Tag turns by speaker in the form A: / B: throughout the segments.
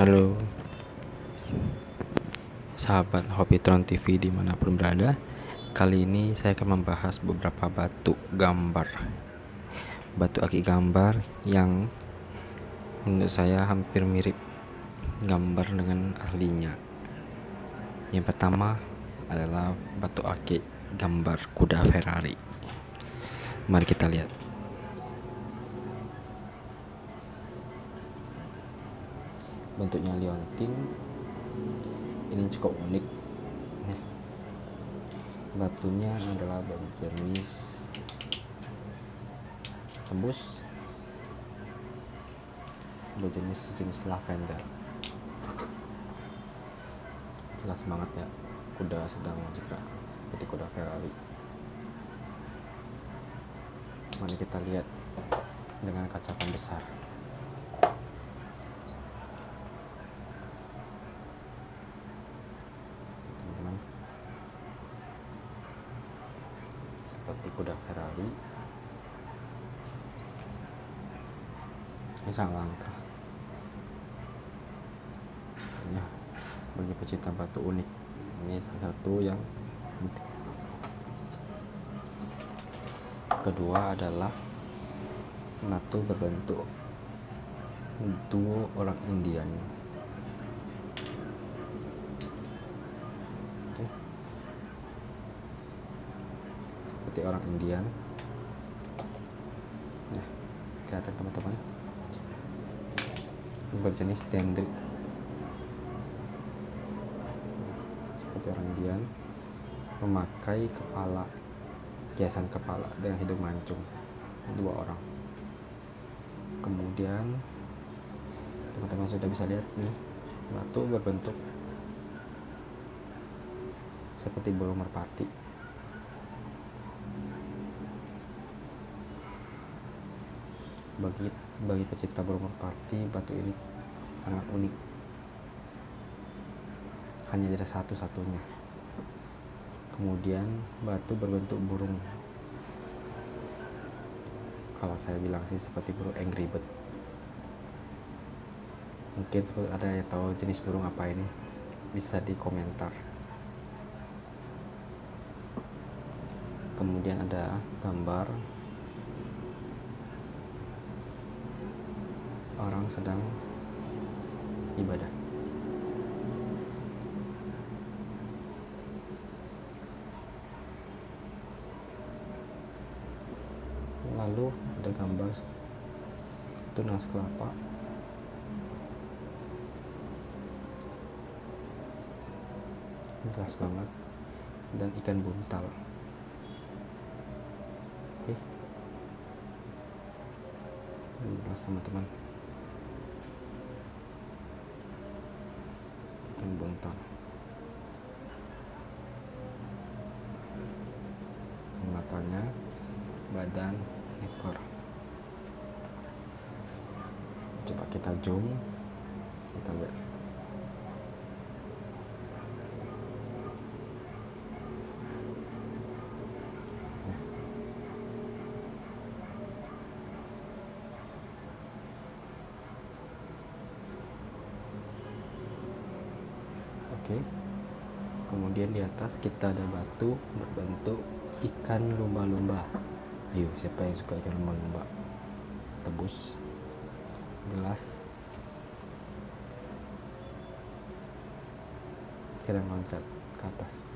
A: Halo sahabat Hobbytron TV dimanapun berada. Kali ini saya akan membahas beberapa batu gambar, batu aki gambar yang menurut saya hampir mirip gambar dengan aslinya. Yang pertama adalah batu aki gambar kuda Ferrari. Mari kita lihat. Bentuknya liontin, ini cukup unik. Batunya adalah berjenis tembus, sejenis lavender. Jelas banget ya, kuda sedang bergerak seperti kuda Ferrari. Mari kita lihat dengan kaca besar. Teman-teman, seperti kuda Ferrari. Ini sangat langka ya bagi pecinta batu unik. Ini salah satu yang penting. Kedua adalah batu berbentuk duo orang Indian. Seperti orang Indian ya, kelihatan teman-teman. Berjenis dendrit, seperti orang Indian, memakai hiasan kepala dengan hidung mancung, dua orang. Kemudian teman-teman sudah bisa lihat nih, batu berbentuk seperti burung merpati. Bagi pecinta burung merpati, batu ini sangat unik. Hanya ada satu-satunya. Kemudian batu berbentuk burung, kalau saya bilang sih seperti burung Angry Bird. Mungkin ada yang tahu jenis burung apa ini, bisa di komentar. Kemudian ada gambar orang sedang ibadah. Lalu ada gambar tunas kelapa, jelas banget, dan ikan buntal. Oke, jelas teman-teman, ikan buntal. Matanya, badan, ekor. Coba kita zoom, kita lihat. Oke. Kemudian di atas kita ada batu berbentuk ikan lumba-lumba. Ayo, siapa yang suka ikan lumba-lumba? Tebus, jelas, sedang loncat ke atas.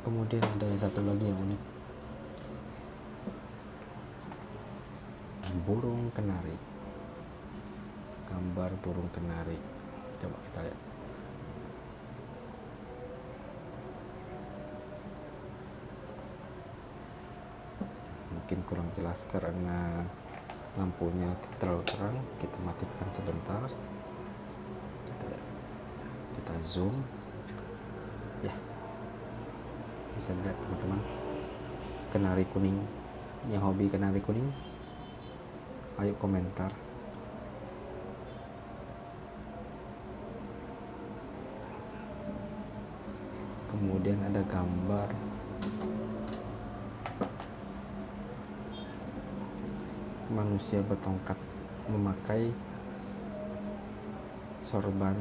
A: Kemudian ada yang satu lagi yang unik, burung kenari. Gambar burung kenari, coba kita lihat. Mungkin kurang jelas karena lampunya terlalu terang, kita matikan sebentar. Kita zoom ya, bisa lihat teman-teman, kenari kuning. Yang hobi kenari kuning, ayo komentar. Kemudian ada gambar manusia bertongkat memakai sorban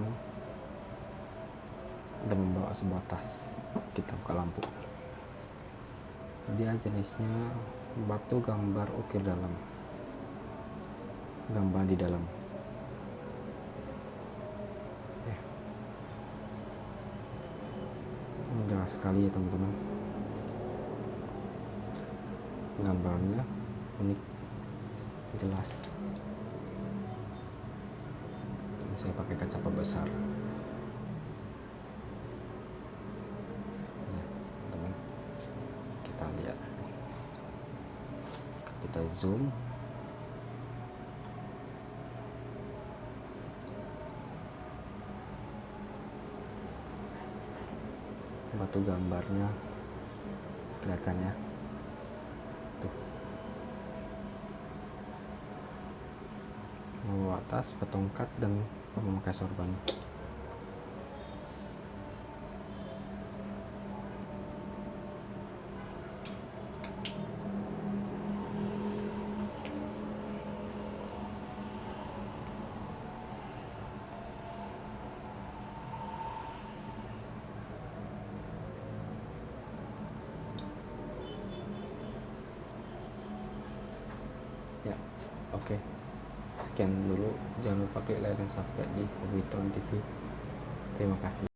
A: dan membawa sebuah tas. Kita buka lampu. Dia jenisnya batu gambar ukir dalam, gambar di dalam ya. Jelas sekali ya teman-teman, gambarnya unik, jelas. Ini saya pakai kaca pembesar ya, teman. Kita lihat, kita zoom. Batu gambarnya kelihatannya tuh, membawa tas, petongkat, dan memakai sorban. Ya, oke. Sekian dulu. Jangan lupa klik like dan subscribe di Hobbytron TV. Terima kasih.